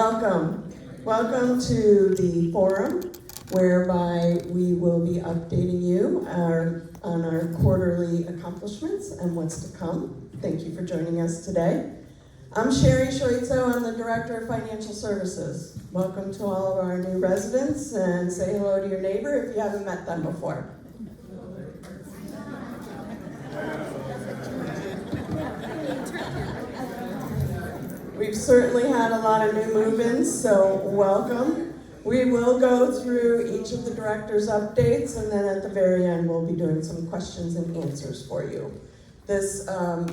Welcome. Welcome to the forum whereby we will be updating you on our quarterly accomplishments and what's to come. Thank you for joining us today. I'm Sherry Shoitzo. I'm the Director of Financial Services. Welcome to all of our new residents, and say hello to your neighbor if you haven't met them before. We've certainly had a lot of new move-ins, so welcome. We will go through each of the directors' updates, and then at the very end, we'll be doing some questions and answers for you. This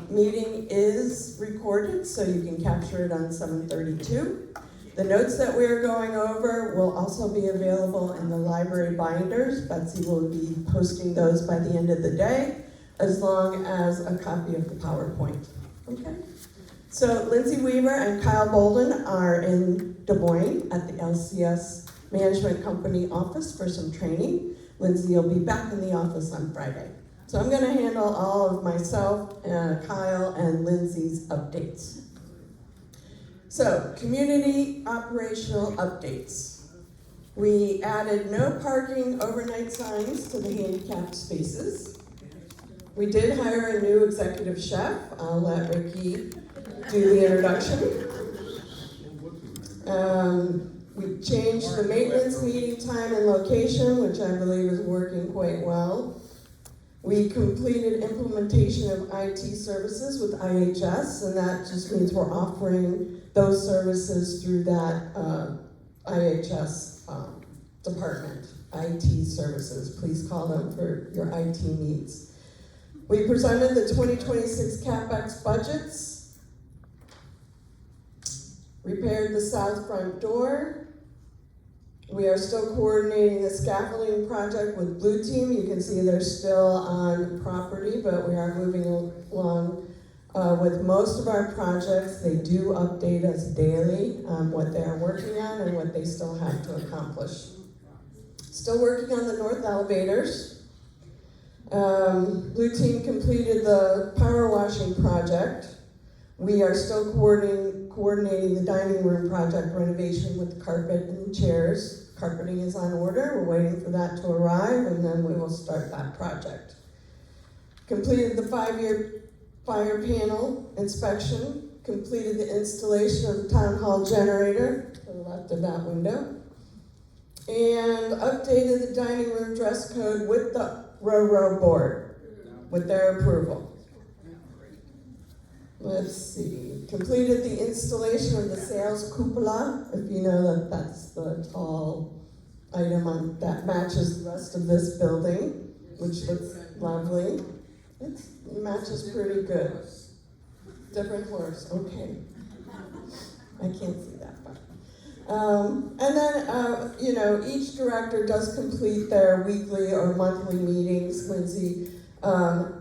meeting is recorded, so you can capture it on 732. The notes that we're going over will also be available in the library binders. Betsy will be posting those by the end of the day, as long as a copy of the PowerPoint. Okay? So Lindsay Weaver and Kyle Bolden are in Des Moines at the LCS Management Company office for some training. Lindsay will be back in the office on Friday. So I'm going to handle all of myself, Kyle, and Lindsay's updates. So, community operational updates. We added no parking overnight signs to the handicapped spaces. We did hire a new executive chef. I'll let Ricky do the introduction. We changed the maintenance meeting time and location, which I believe is working quite well. We completed implementation of IT services with IHS, and that just means we're offering those services through that IHS department, IT services. Please call them for your IT needs. We presented the 2026 CapEx budgets, repaired the south front door. We are still coordinating the scaffolding project with Blue Team. You can see they're still on property, but we are moving along with most of our projects. They do update us daily on what they are working on and what they still have to accomplish. Still working on the north elevators. Blue Team completed the power washing project. We are still coordinating the dining room project renovation with the carpet and chairs. Carpeting is on order. We're waiting for that to arrive, and then we will start that project. Completed the 5-year fire panel inspection. Completed the installation of the town hall generator to the left of that window. And updated the dining room dress code with the Row board, with their approval. Let's see, completed the installation of the sales cupola. If you know that that's the tall item that matches the rest of this building, which looks lovely. It matches pretty good. Different floors, okay. I can't see that part. And then, each director does complete their weekly or monthly meetings. Lindsay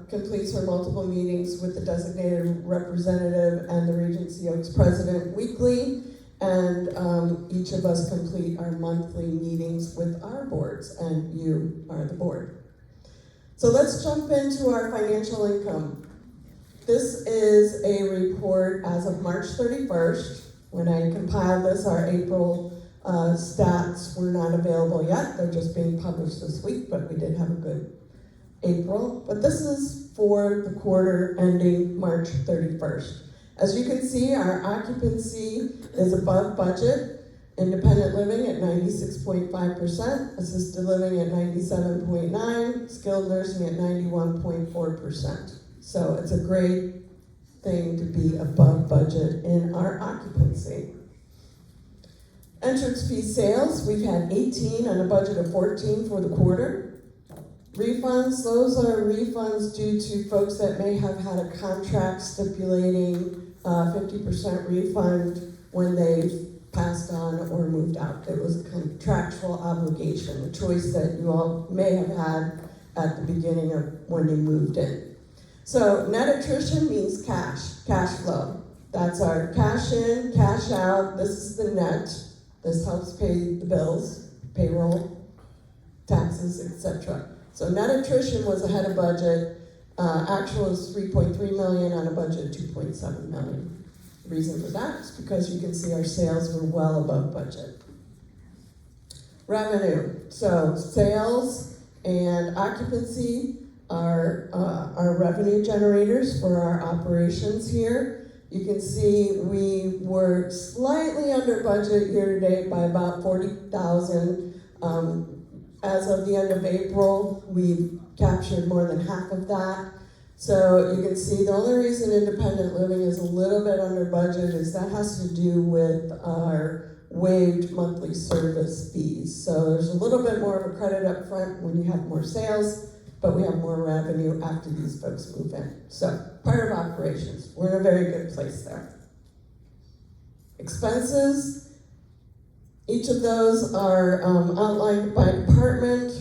completes her multiple meetings with the designated representative and the Regency Oaks president weekly, and each of us complete our monthly meetings with our boards, and you are the board. So let's jump into our financial income. This is a report as of March 31st. When I compiled this, our April stats were not available yet. They're just being published this week, but we did have a good April, but this is for the quarter ending March 31st. As you can see, our occupancy is above budget. Independent living at 96.5%, assisted living at 97.9%, skilled nursing at 91.4%. So it's a great thing to be above budget in our occupancy. Entrance fee sales, we've had 18 on a budget of 14 for the quarter. Refunds, those are refunds due to folks that may have had a contract stipulating 50% refund when they've passed on or moved out. It was a contractual obligation, a choice that you all may have had at the beginning of when you moved in. So net attrition means cash flow. That's our cash in, cash out. This is the net. This helps pay the bills, payroll, taxes, etc. So net attrition was ahead of budget. Actual is $3.3 million on a budget of $2.7 million. The reason for that is because you can see our sales were well above budget. Revenue, so sales and occupancy are our revenue generators for our operations here. You can see we were slightly under budget year to date by about 40,000. As of the end of April, we captured more than half of that. So you can see the only reason independent living is a little bit under budget is that has to do with our waived monthly service fees. So there's a little bit more of a credit up front when you have more sales, but we have more revenue after these folks move in. So part of operations, we're in a very good place there. Expenses, each of those are outlined by department.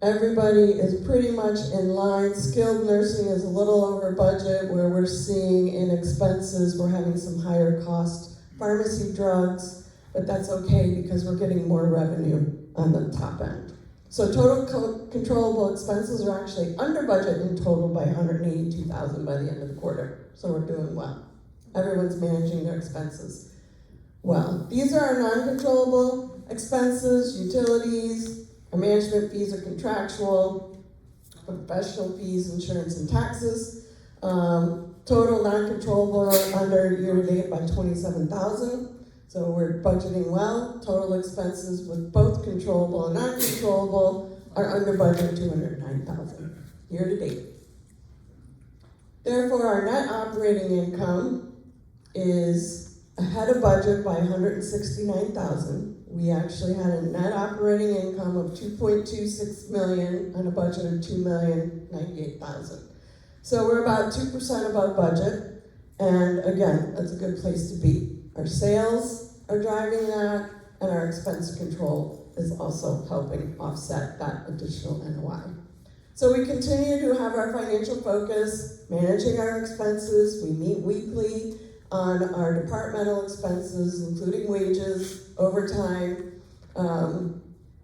Everybody is pretty much in line. Skilled nursing is a little over budget, where we're seeing in expenses, we're having some higher cost pharmacy drugs, but that's okay because we're getting more revenue on the top end. So total controllable expenses are actually under budget in total by $182,000 by the end of the quarter. So we're doing well. Everyone's managing their expenses well. These are our non-controllable expenses, utilities. Our management fees are contractual, professional fees, insurance, and taxes. Total non-controllable under year-to-date by $27,000. So we're budgeting well. Total expenses with both controllable and non-controllable are under budget $209,000 year-to-date. Therefore, our net operating income is ahead of budget by $169,000. We actually had a net operating income of $2.26 million on a budget of $2,098,000. So we're about 2% above budget, and again, that's a good place to be. Our sales are driving that, and our expense control is also helping offset that additional NOI. So we continue to have our financial focus, managing our expenses. We meet weekly on our departmental expenses, including wages, overtime,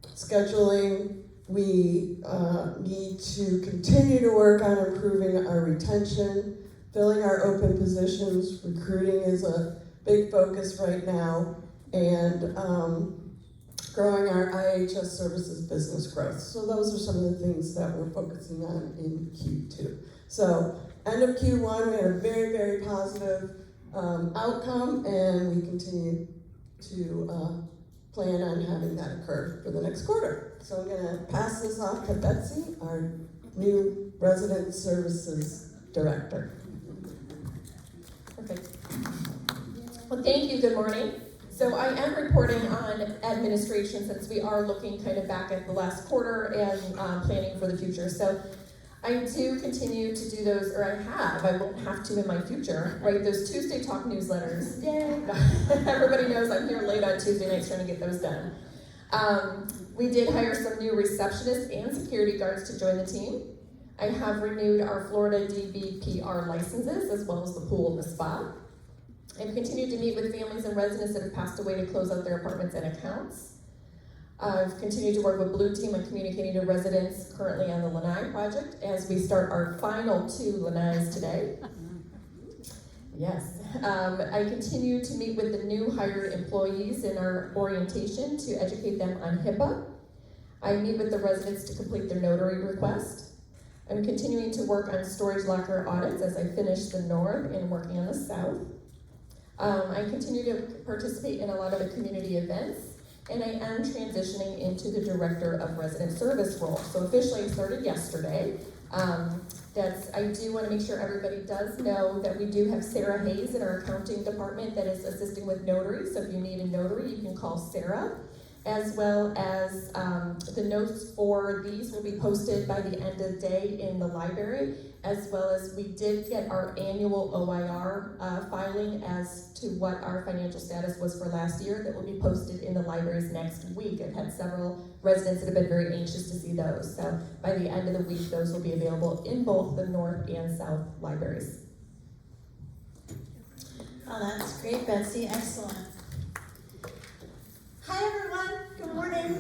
scheduling. We need to continue to work on improving our retention, filling our open positions. Recruiting is a big focus right now, and growing our IHS services business growth. So those are some of the things that we're focusing on in Q2. So end of Q1, we had a very, very positive outcome, and we continue to plan on having that occur for the next quarter. So I'm going to pass this off to Betsy, our new Resident Services Director. Perfect. Well, thank you. Good morning. So I am reporting on administration since we are looking kind of back at the last quarter and planning for the future. So I do continue to do those, or I won't have to in my future, write those Tuesday Talk newsletters. Yay! Everybody knows I'm here late on Tuesday nights trying to get those done. We did hire some new receptionists and security guards to join the team. I have renewed our Florida DBPR licenses, as well as the pool and the spa. I've continued to meet with families and residents that have passed away to close out their apartments and accounts. I've continued to work with Blue Team on communicating to residents currently on the Lanai project as we start our final 2 Lanais today. Yes. I continue to meet with the new hired employees in our orientation to educate them on HIPAA. I meet with the residents to complete their notary request. I'm continuing to work on storage locker audits as I finish the north and working on the south. I continue to participate in a lot of the community events, and I am transitioning into the Director of Resident Service role. So officially I started yesterday. I do want to make sure everybody does know that we do have Sarah Hayes in our accounting department that is assisting with notaries. So if you need a notary, you can call Sarah. As well as the notes for these will be posted by the end of the day in the library, as well as we did get our annual OIR filing as to what our financial status was for last year that will be posted in the libraries next week. I've had several residents that have been very anxious to see those. So by the end of the week, those will be available in both the North and South libraries. Oh, that's great, Betsy. Excellent. Hi, everyone. Good morning.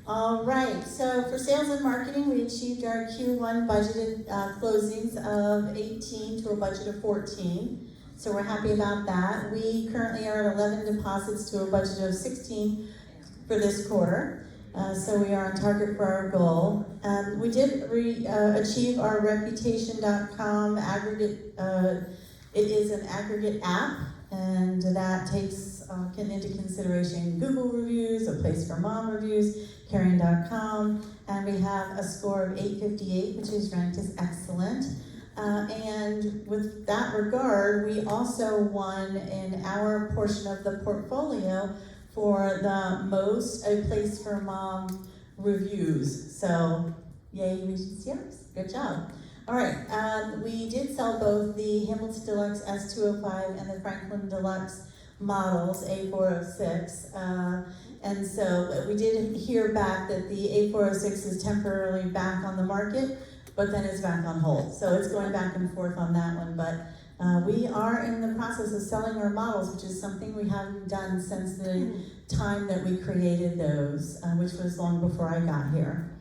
All right. So for sales and marketing, we achieved our Q1 budgeted closings of 18 to a budget of 14. So we're happy about that. We currently are at 11 deposits to a budget of 16 for this quarter. So we are on target for our goal. We did achieve our Reputation.com aggregate. It is an aggregate app, and that takes into consideration Google reviews, A Place for Mom reviews, Caring.com, and we have a score of 858, which is ranked as excellent. And with that regard, we also won in our portion of the portfolio for the most A Place for Mom reviews. So, yay, Regency Oaks. Good job. All right, we did sell both the Hamilton Deluxe S205 and the Franklin Deluxe models, A406. And so we did hear back that the A406 is temporarily back on the market, but then it's back on hold. So it's going back and forth on that one. But we are in the process of selling our models, which is something we haven't done since the time that we created those, which was long before I got here.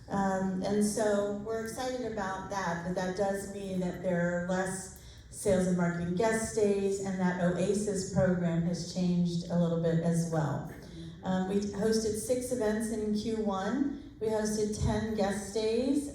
And so we're excited about that, but that does mean that there are less sales and marketing guest stays, and that OASIS program has changed a little bit as well. We hosted 6 events in Q1. We hosted 10 guest stays,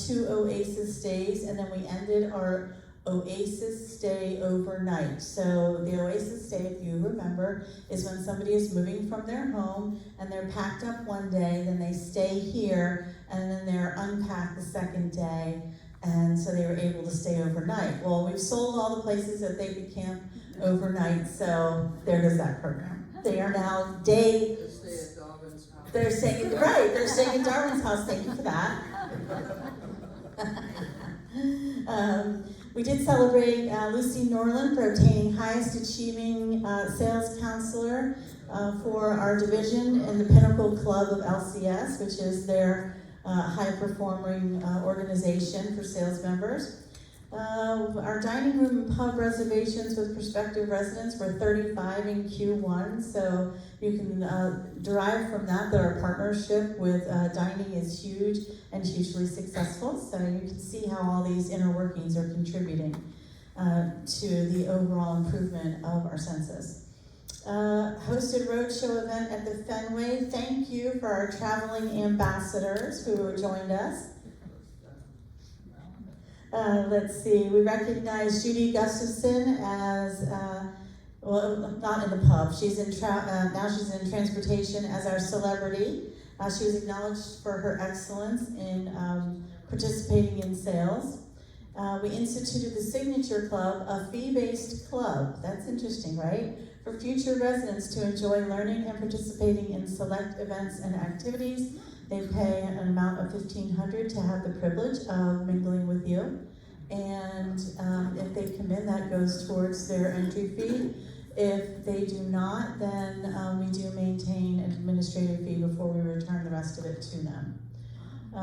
2 OASIS stays, and then we ended our OASIS stay overnight. So the OASIS stay, if you remember, is when somebody is moving from their home and they're packed up one day, then they stay here, and then they're unpacked the second day, and so they were able to stay overnight. Well, we've sold all the places that they could camp overnight, so there goes that program. They are now day. They're staying at Darwin's house. Thank you for that. We did celebrate Lucy Norland for obtaining highest achieving sales counselor for our division in the Pinnacle Club of LCS, which is their high performing organization for sales members. Our dining room and pub reservations with prospective residents were 35 in Q1, so you can derive from that our partnership with dining is huge and hugely successful, so you can see how all these inner workings are contributing to the overall improvement of our census. Hosted roadshow event at the Fenway. Thank you for our traveling ambassadors who joined us. Let's see, we recognize Judy Gustafson as, well, not in the pub, she's in now she's in transportation as our celebrity. She was acknowledged for her excellence in participating in sales. We instituted the Signature Club, a fee-based club. That's interesting, right? For future residents to enjoy learning and participating in select events and activities. They pay an amount of $1,500 to have the privilege of mingling with you. And if they come in, that goes towards their entry fee. If they do not, then we do maintain an administrative fee before we return the rest of it to them.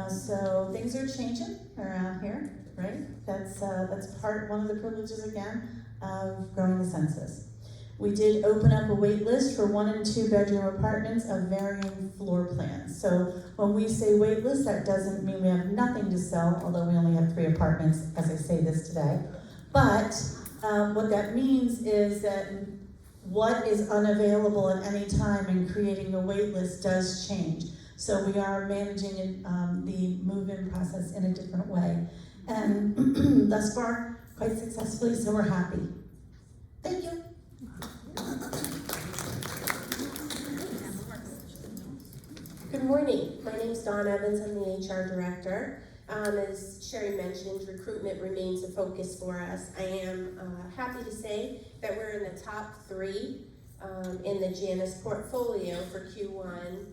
So things are changing around here, right? That's one of the privileges, again, of growing the census. We did open up a wait list for 1 and 2 bedroom apartments of varying floor plans. So when we say wait list, that doesn't mean we have nothing to sell, although we only have 3 apartments as I say this today. But what that means is that what is unavailable at any time and creating a wait list does change. So we are managing the move-in process in a different way. And thus far, quite successfully, so we're happy. Thank you. Good morning. My name is Dawn Evans. I'm the HR director. As Sherry mentioned, recruitment remains a focus for us. I am happy to say that we're in the top 3 in the Janus portfolio for Q1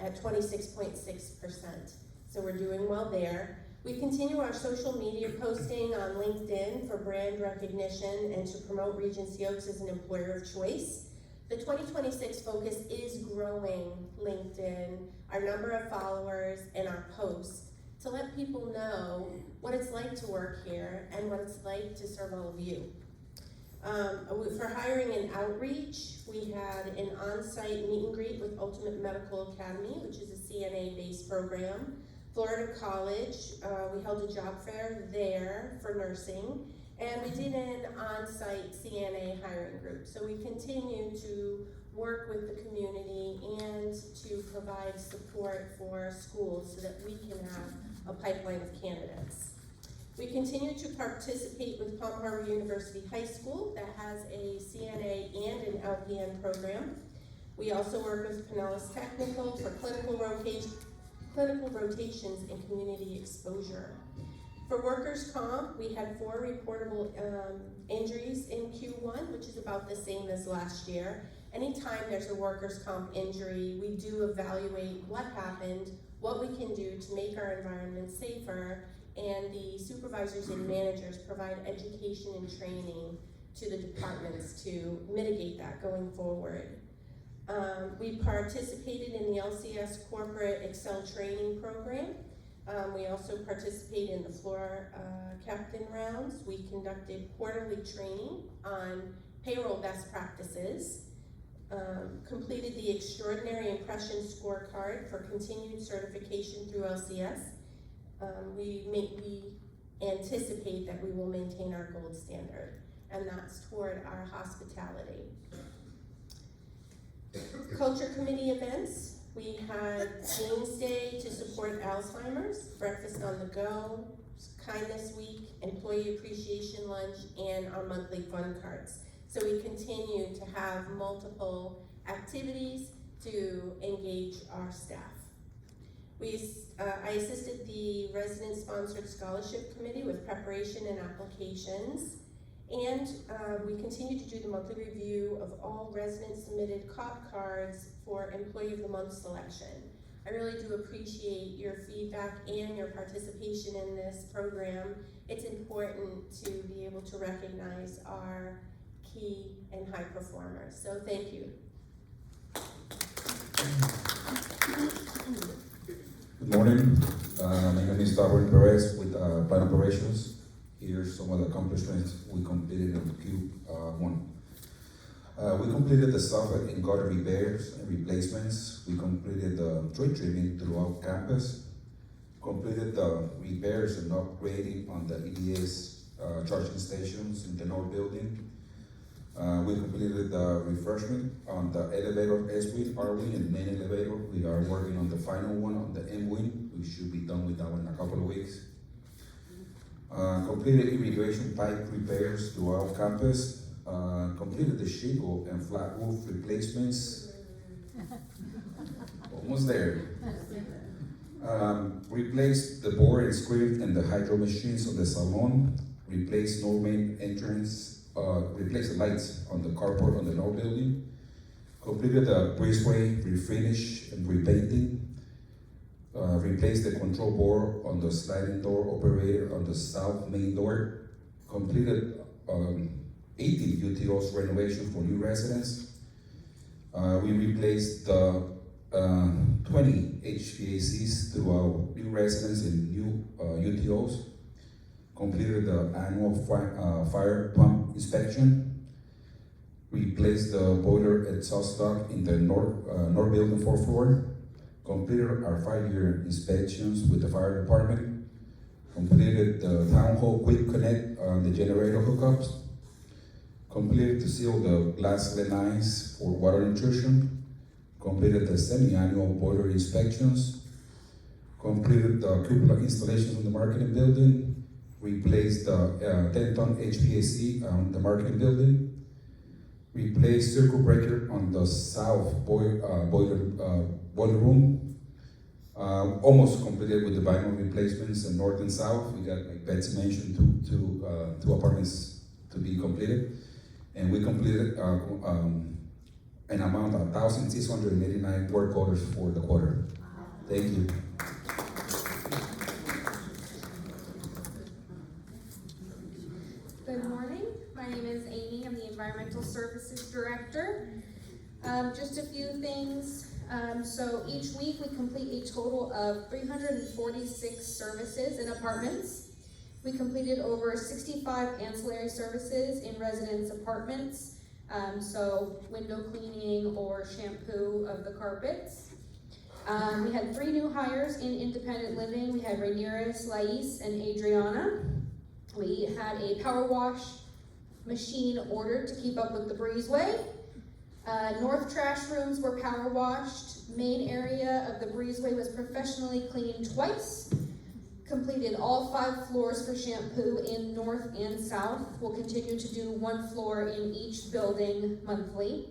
at 26.6%. So we're doing well there. We continue our social media posting on LinkedIn for brand recognition and to promote Regency Oaks as an employer of choice. The 2026 focus is growing LinkedIn, our number of followers, and our posts to let people know what it's like to work here and what it's like to serve all of you. For hiring and outreach, we had an on-site meet and greet with Ultimate Medical Academy, which is a CNA-based program. Florida College, we held a job fair there for nursing, And we did an on-site CNA hiring group. So we continue to work with the community and to provide support for schools so that we can have a pipeline of candidates. We continue to participate with Palm Harbor University High School that has a CNA and an LPN program. We also work with Pinellas Technical for clinical rotations and community exposure. For workers' comp, we had 4 reportable injuries in Q1, which is about the same as last year. Anytime there's a workers' comp injury, we do evaluate what happened, what we can do to make our environment safer, and the supervisors and managers provide education and training to the departments to mitigate that going forward. We participated in the LCS Corporate Excel Training Program. We also participate in the floor captain rounds. We conducted quarterly training on payroll best practices, completed the Extraordinary Impression Scorecard for continued certification through LCS. We anticipate that we will maintain our gold standard, and that's toward our hospitality. Culture committee events. We had James Day to support Alzheimer's, Breakfast on the Go, Kindness Week, Employee Appreciation Lunch, and our monthly fun cards. So we continue to have multiple activities to engage our staff. I assisted the resident-sponsored scholarship committee with preparation and applications, and we continue to do the monthly review of all resident-submitted COP cards for Employee of the Month selection. I really do appreciate your feedback and your participation in this program. It's important to be able to recognize our key and high performers, so thank you. Good morning. My name is Darwin Perez with Plan Operations. Here's some of the accomplishments we completed in Q1. We completed the soffit and gutter repairs and replacements. We completed the tree trimming throughout campus. Completed the repairs and upgrading on the EDS charging stations in the North Building. We completed the refreshment on the elevator S-wing, R-wing, and main elevator. We are working on the final one on the M-wing. We should be done with that one in a couple of weeks. Completed irrigation pipe repairs throughout campus. Completed the shingle and flat roof replacements. Almost there. Replaced the board and screen and the hydro machines on the salon. Replaced no main entrance. Replaced the lights on the carport on the North Building. Completed the breezeway refinish and repainting. Replaced the control board on the sliding door operator on the south main door. Completed 18 UTOs renovation for new residents. We replaced the 20 HVACs throughout new residents and new UTOs. Completed the annual fire pump inspection. Replaced the boiler exhaust duct in the North Building 4th floor. Completed our 5-year inspections with the fire department. Completed the town hall quick connect on the generator hookups. Completed to seal the glass lines for water intrusion. Completed the semi-annual boiler inspections. Completed the cupola installations in the marketing building. Replaced the 10-ton HVAC on the marketing building. Replaced circuit breaker on the south boiler room. Almost completed with the vinyl replacements in north and south. We got, like Betsy mentioned, two apartments to be completed. And we completed an amount of 1,689 work orders for the quarter. Thank you. Good morning. My name is Amy. I'm the Environmental Services Director. Just a few things. So each week we complete a total of 346 services in apartments. We completed over 65 ancillary services in residents' apartments. So window cleaning or shampoo of the carpets. We had 3 new hires in independent living. We had Ramirez, Lais, and Adriana. We had a power wash machine ordered to keep up with the breezeway. North trash rooms were power washed. Main area of the breezeway was professionally cleaned twice. Completed all 5 floors for shampoo in north and south. We'll continue to do 1 floor in each building monthly.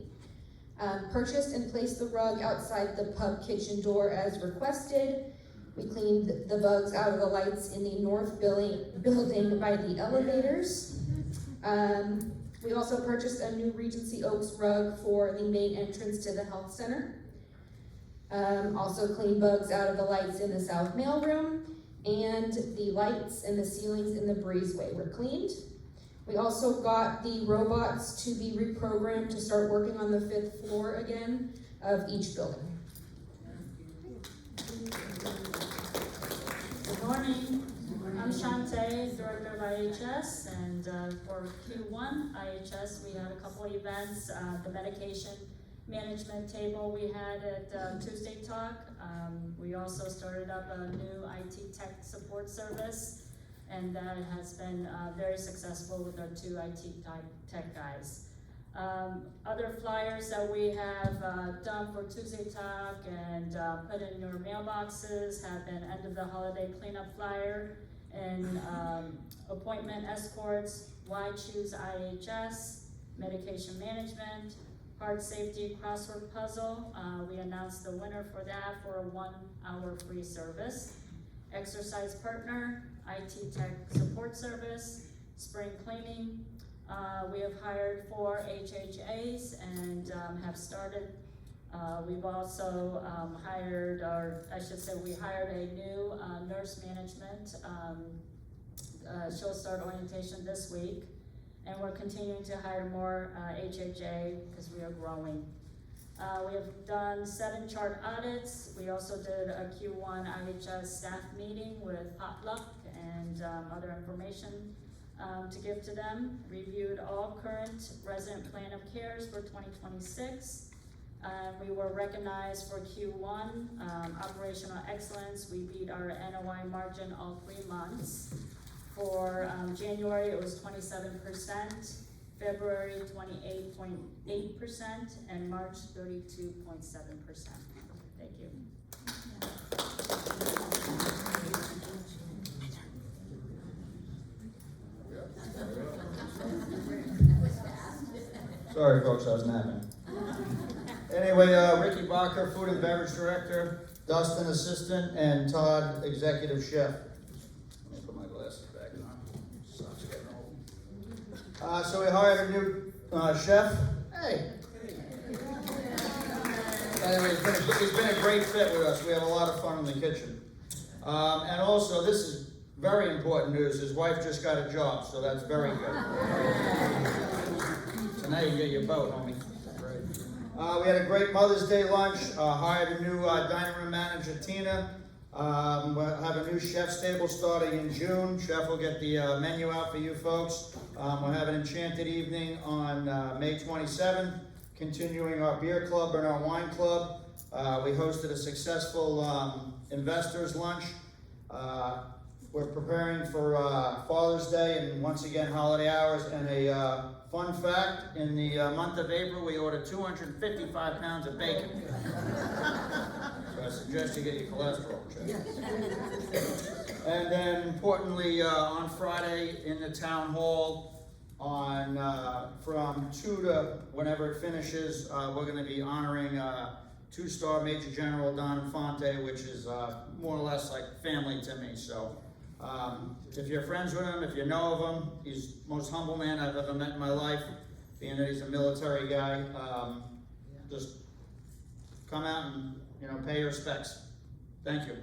Purchased and placed the rug outside the pub kitchen door as requested. We cleaned the bugs out of the lights in the north building by the elevators. We also purchased a new Regency Oaks rug for the main entrance to the health center. Also cleaned bugs out of the lights in the south mailroom, and the lights and the ceilings in the breezeway were cleaned. We also got the robots to be reprogrammed to start working on the 5th floor again of each building. Good morning, I'm Shantae, Director of IHS, and for Q1 IHS, we had a couple of events. The medication management table we had at Tuesday Talk. We also started up a new IT tech support service, and that has been very successful with our 2 IT tech guys. Other flyers that we have done for Tuesday Talk and put in your mailboxes have been end of the holiday cleanup flyer and appointment escorts, why choose IHS, medication management, heart safety crossword puzzle. We announced the winner for that for a 1-hour free service. Exercise partner, IT tech support service, spring cleaning. We have hired 4 HHAs and have started. We've also hired, or I should say we hired a new nurse management. She'll start orientation this week. And we're continuing to hire more HHA because we are growing. We have done 7 chart audits. We also did a Q1 IHS staff meeting with potluck and other information to give to them. Reviewed all current resident plan of cares for 2026. We were recognized for Q1 operational excellence. We beat our NOI margin all 3 months. For January, it was 27%, February 28.8%, and March 32.7%. Thank you. Sorry, folks, I was napping. Anyway, Ricky Barker, Food and Beverage Director, Dustin Assistant, and Todd Executive Chef. Let me put my glasses back on. Sun's getting old. So we hired a new chef. Hey. Anyway, he's been a great fit with us. We have a lot of fun in the kitchen. And also, this is very important news. His wife just got a job, so that's very good. So now you can get your boat, homie. We had a great Mother's Day lunch, hired a new dining room manager, Tina. We'll have a new chef's table starting in June. Chef will get the menu out for you folks. We'll have an enchanted evening on May 27th, continuing our beer club and our wine club. We hosted a successful investors lunch. We're preparing for Father's Day and once again holiday hours. And a fun fact, in the month of April we ordered 255 pounds of bacon. So I suggest you get your cholesterol checked. And then importantly, on Friday in the town hall, on from 2 to whenever it finishes, we're going to be honoring 2-star Major General Don Infante, which is more or less like family to me. So if you're friends with him, if you know of him, he's the most humble man I've ever met in my life, being that he's a military guy. Just come out and, you know, pay your respects. Thank you.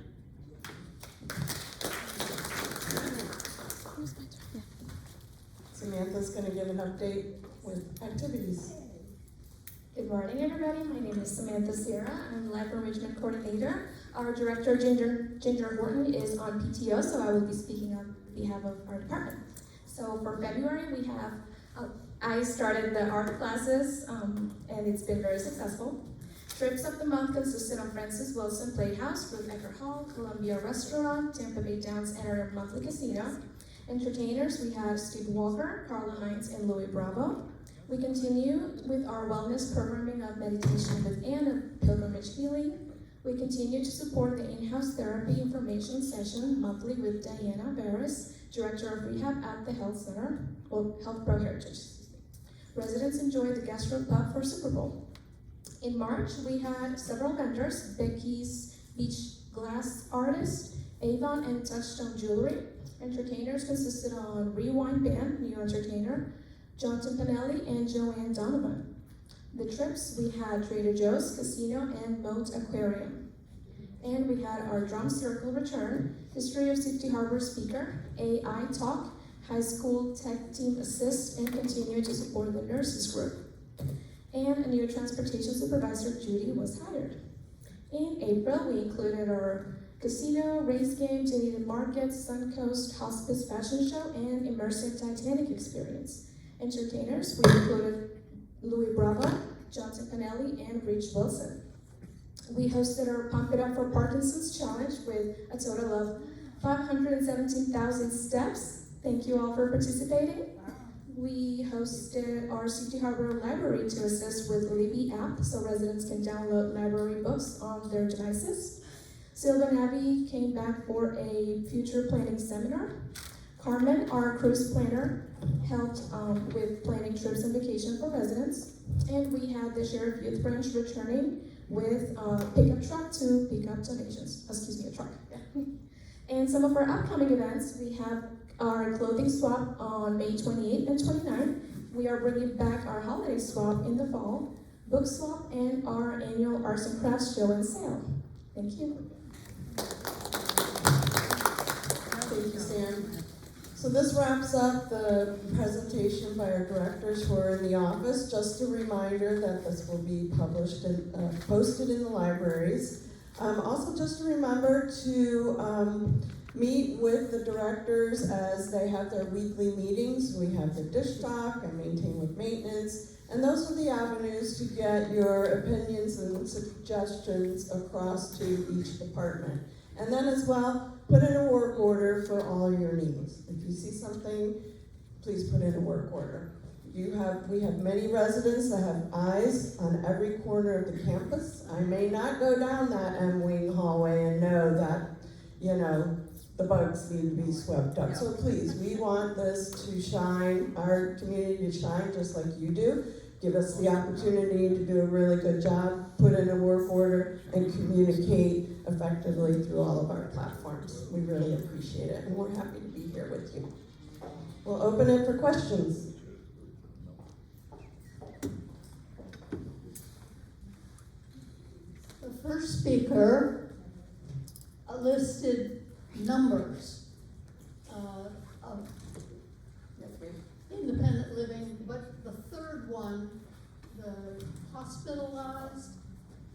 Samantha's going to give an update with activities. Good morning, everybody. My name is Samantha Sierra. I'm Life Enrichment Coordinator. Our director, Ginger Horton, is on PTO, so I will be speaking on behalf of our department. So for February, we have, I started the art classes, and it's been very successful. Trips of the month consisted of Francis Wilson Playhouse, Ruth Ecker Hall, Columbia Restaurant, Tampa Bay Downs, and our monthly casino. Entertainers, we have Steve Walker, Carla Hines, and Louis Bravo. We continue with our wellness programming of Meditation with Anne of Pilgrimage Healing. We continue to support the in-house therapy information session monthly with Diana Barris, Director of Rehab at the Health Center, or Health Pro Heritage. Residents enjoyed the Gastro Pub for Super Bowl. In March, we had several vendors, Becky's Beach Glass Artist, Avon and Touchstone Jewelry. Entertainers consisted on Rewind Band, new entertainer, Jonathan Pinelli and Joanne Donovan. The trips, we had Trader Joe's, Casino, and Moat Aquarium. And we had our Drum Circle return, History of Safety Harbor speaker, AI Talk, High School Tech Team Assist, and continue to support the nurses group. And a new transportation supervisor, Judy, was hired. In April, we included our casino, race game, Dunedin Market, Suncoast Hospice Fashion Show, and immersive Titanic experience. Entertainers, we included Louis Bravo, Johnson Pinelli, and Rich Wilson. We hosted our Pump It Up for Parkinson's Challenge with a total of 517,000 steps. Thank you all for participating. We hosted our Safety Harbor Library to assist with Libby app so residents can download library books on their devices. Sylvan Abbey came back for a future planning seminar. Carmen, our cruise planner, helped with planning trips and vacation for residents. And we had the Sheriff Youth Branch returning with a pickup truck to pick up donations. Excuse me, a truck. Yeah. And some of our upcoming events, we have our clothing swap on May 28th and 29th. We are bringing back our holiday swap in the fall, book swap, and our annual Arts and Crafts show and sale. Thank you. Thank you, Sam. So this wraps up the presentation by our directors who are in the office. Just a reminder that this will be published and posted in the libraries. Also, just a reminder to meet with the directors as they have their weekly meetings. We have the dish talk and maintain with maintenance, and those are the avenues to get your opinions and suggestions across to each department. And then as well, put in a work order for all your needs. If you see something, please put in a work order. We have many residents that have eyes on every corner of the campus. I may not go down that M-wing hallway and know that, the bugs need to be swept up. So please, we want this to shine, our community to shine just like you do. Give us the opportunity to do a really good job, put in a work order, and communicate effectively through all of our platforms. We really appreciate it, and we're happy to be here with you. We'll open it for questions. The first speaker listed numbers of independent living, but the third one, the hospitalized,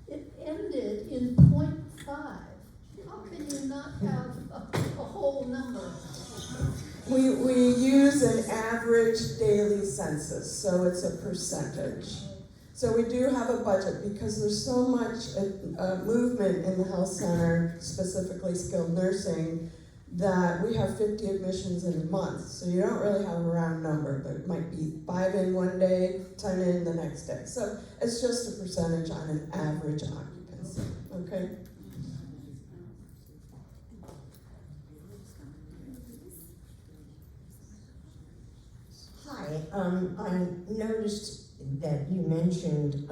it ended in 0.5. How can you not have a whole number? We use an average daily census, so it's a percentage. So we do have a budget because there's so much movement in the health center, specifically skilled nursing, that we have 50 admissions in a month. So you don't really have a round number. There might be 5 in one day, 10 in the next day. So it's just a percentage on an average occupancy, okay? Hi, I noticed that you mentioned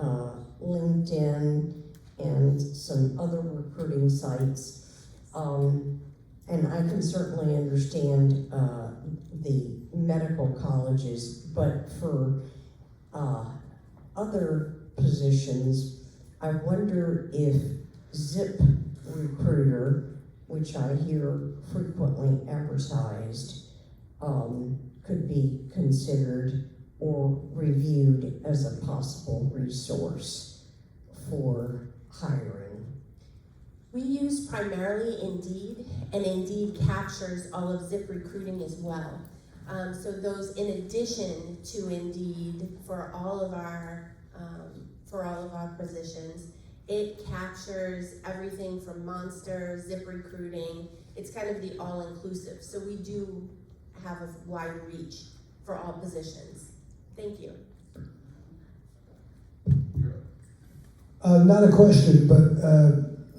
LinkedIn and some other recruiting sites, and I can certainly understand the medical colleges, but for other positions, I wonder if Zip Recruiter, which I hear frequently advertised, could be considered or reviewed as a possible resource for hiring. We use primarily Indeed, and Indeed captures all of Zip Recruiting as well. So those, in addition to Indeed, for all of our positions, it captures everything from Monster, Zip Recruiting. It's kind of the all-inclusive. So we do have a wide reach for all positions. Thank you. Not a question, but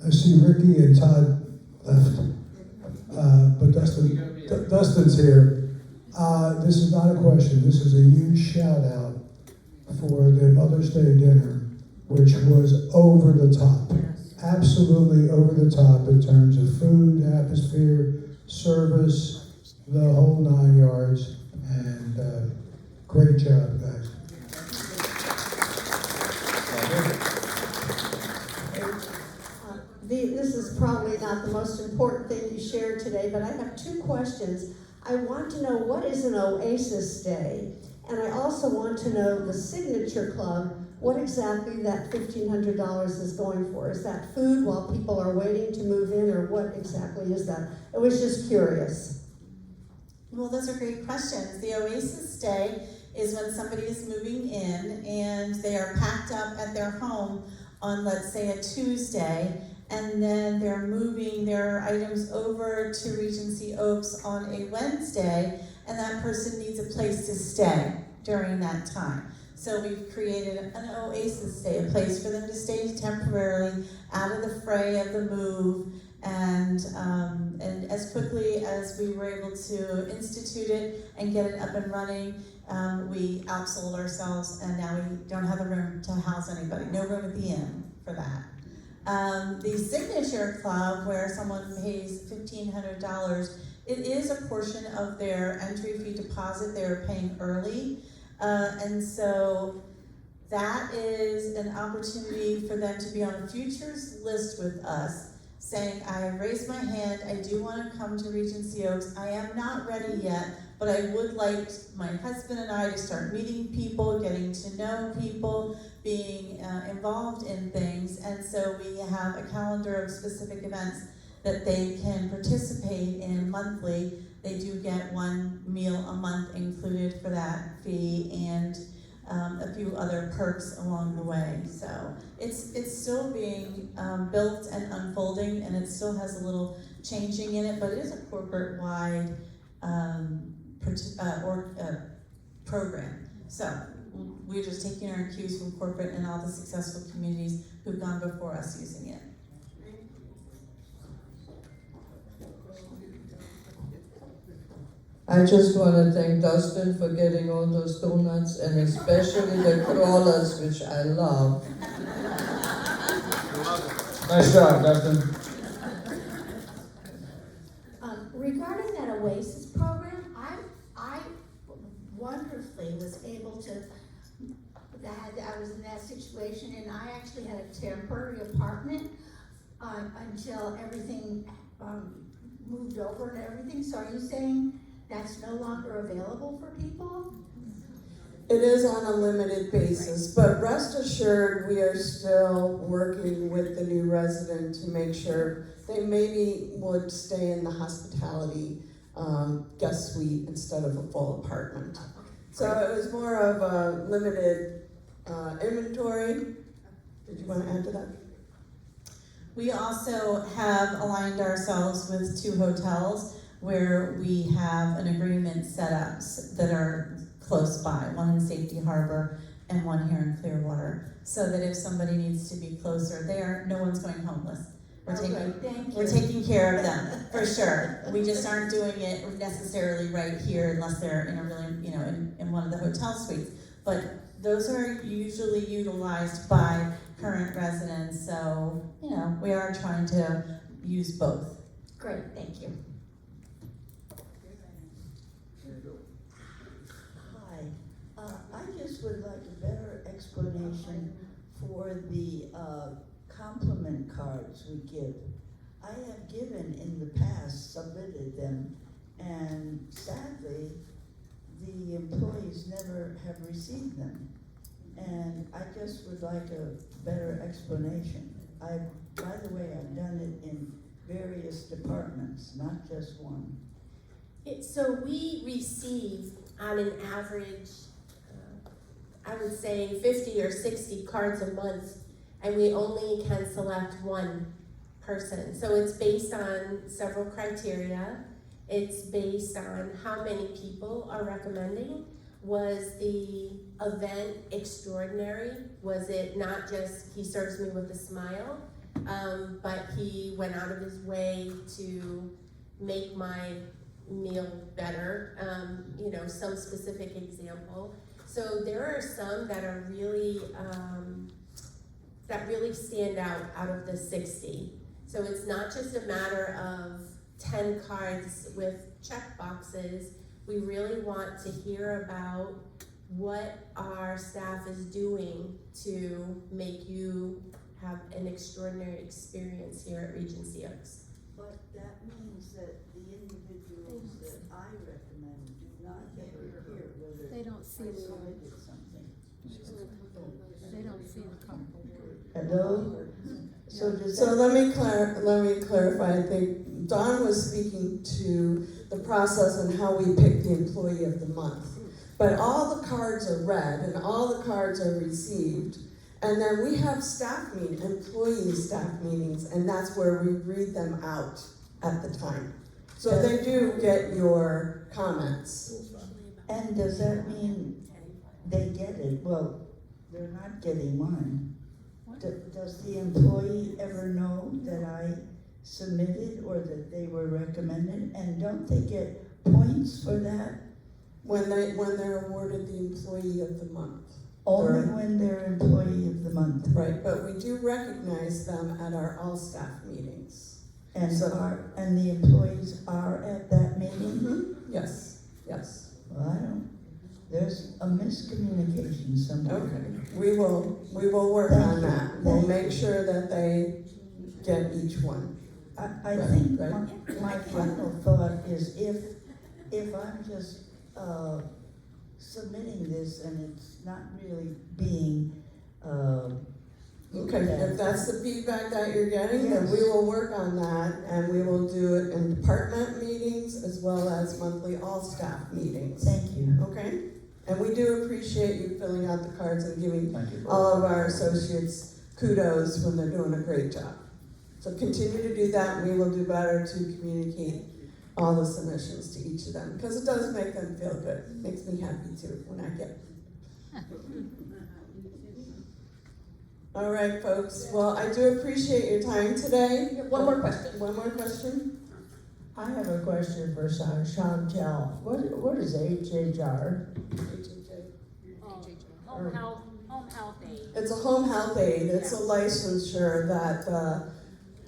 I see Ricky and Todd left. But Dustin's here. This is not a question. This is a huge shout out for the Mother's Day dinner, which was over the top. Absolutely over the top in terms of food, atmosphere, service, the whole 9 yards. And great job, guys. This is probably not the most important thing you shared today, but I have 2 questions. I want to know, what is an Oasis Day? And I also want to know the Signature Club, what exactly that $1,500 is going for. Is that food while people are waiting to move in, or what exactly is that? I was just curious. Well, those are great questions. The Oasis Day is when somebody is moving in and they are packed up at their home on, let's say, a Tuesday, and then they're moving their items over to Regency Oaks on a Wednesday, and that person needs a place to stay during that time. So we've created an Oasis Day, a place for them to stay temporarily out of the fray of the move, and as quickly as we were able to institute it and get it up and running, we outsold ourselves, and now we don't have a room to house anybody, no room at the inn for that. The Signature Club, where someone pays $1,500, it is a portion of their entry fee deposit they're paying early. And so that is an opportunity for them to be on a futures list with us, saying, I have raised my hand, I do want to come to Regency Oaks, I am not ready yet, but I would like my husband and I to start meeting people, getting to know people, being involved in things. And so we have a calendar of specific events that they can participate in monthly. They do get 1 meal a month included for that fee, and a few other perks along the way. So it's still being built and unfolding, and it still has a little changing in it, but it is a corporate-wide program. So we're just taking our cues from corporate and all the successful communities who've gone before us using it. I just want to thank Dustin for getting all those donuts, and especially the crawlers, which I love. Nice job, Dustin. Regarding that Oasis program, I wonderfully was able to, I was in that situation, and I actually had a temporary apartment until everything moved over and everything. So are you saying that's no longer available for people? It is on a limited basis, but rest assured, we are still working with the new resident to make sure they maybe would stay in the hospitality guest suite instead of a full apartment. So it was more of a limited inventory. Did you want to add to that? We also have aligned ourselves with 2 hotels where we have an agreement set up that are close by, one in Safety Harbor and one here in Clearwater, so that if somebody needs to be closer there, no one's going homeless. We're taking care of them, for sure. We just aren't doing it necessarily right here unless they're in a really, in one of the hotel suites. But those are usually utilized by current residents, so, we are trying to use both. Great, thank you. Hi, I just would like a better explanation for the compliment cards we give. I have given in the past, submitted them, and sadly, the employees never have received them. And I just would like a better explanation. By the way, I've done it in various departments, not just one. So we receive, on an average, I would say 50 or 60 cards a month, and we only can select one person. So it's based on several criteria, It's based on how many people are recommending. Was the event extraordinary? Was it not just he serves me with a smile, but he went out of his way to make my meal better? Some specific example. So there are some that are really stand out of the 60. So it's not just a matter of 10 cards with check boxes. We really want to hear about what our staff is doing to make you have an extraordinary experience here at Regency Oaks. But that means that the individuals that I recommend do not ever hear whether They don't see I the submitted something. They don't see the couple. Hello? So does So that, let me clarify, I think Dawn was speaking to the process and how we pick the employee of the month. But all the cards are read and all the cards are received. And then we have employee staff meetings, and that's where we read them out at the time. So they do get your comments. and does that mean they get it? Well, they're not getting mine. Does the employee ever know that I submitted or that they were recommended? And don't they get points for that? When they're awarded the employee of the month. Only Right. when they're employee of the month. Right, but we do recognize them at our all-staff meetings. And So- and the employees are at that meeting? Yes, yes. Well, I don't, there's a miscommunication somewhere. Okay, we will work on that. We'll make sure that they get each one. I Right, think right. my final thought is if I'm just, submitting this and it's not really being, Okay, if that's the feedback that you're getting, then we will work on that, and we will do it in department meetings as well as monthly all-staff meetings, Thank you. okay? And we do appreciate you filling out the cards and giving Thank you. all of our associates kudos when they're doing a great job. So continue to do that, and we will do better to communicate all the submissions to each of them, because it does make them feel good. It makes me happy too when I get. All right, folks, well, I do appreciate your time today. One more question. One more question? I have a question for Chantel. What is HHR? Home health aid. It's a home health aid, it's a licensure that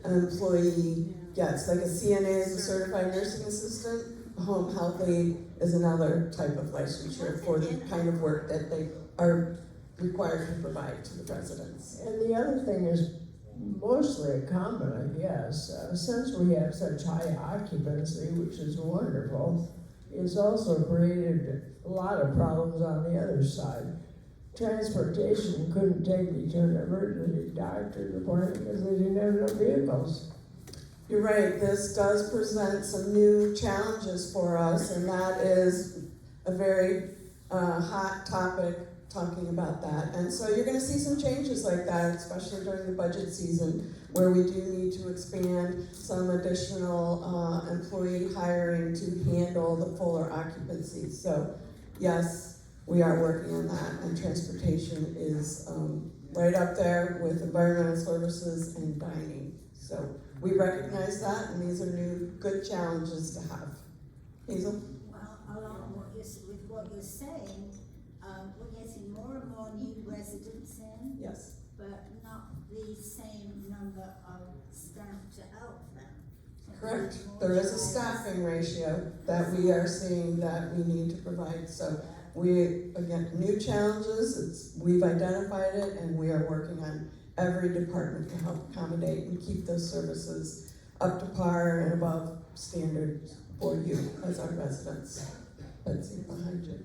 an employee gets, like a CNA is a certified nursing assistant, a home health aid is another type of licensure for the kind of work that they are required to provide to the residents. And the other thing is mostly a comment, I guess, since we have such high occupancy, which is wonderful, it's also created a lot of problems on the other side. Transportation couldn't take me to an emergency doctor's appointment because they didn't have enough vehicles. You're right, this does present some new challenges for us, and that is a very hot topic, talking about that. And so you're gonna see some changes like that, especially during the budget season, where we do need to expand some additional employee hiring to handle the fuller occupancy. So yes, we are working on that, and transportation is right up there with environmental services and dining. So we recognize that, and these are new, good challenges to have. Hazel? Well, along with what you're saying, we're getting more and more new residents in, Yes. but not the same number of staff to help them. So Correct. there's more There is a drivers. staffing ratio that we are seeing that we need to provide. So we, again, new challenges, we've identified it, and we are working on every department to help accommodate and keep those services up to par and above standards for you as our residents. Betsy, behind you.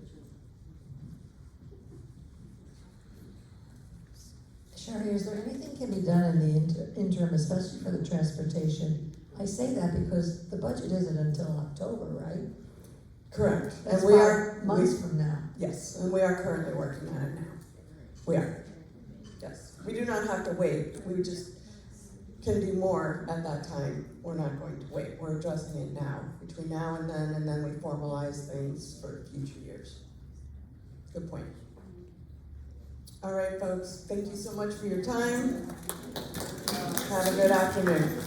Sherry, is there anything can be done in the interim, especially for the transportation? I say that because the budget isn't until October, right? Correct. That's And we 5 are months from now. Yes, and we are currently working on it now. We are. Yes. We do not have to wait. We just can do more at that time, we're not going to wait. We're addressing it now, between now and then we formalize things for future years. Good point. All right, folks, thank you so much for your time. Have a good afternoon.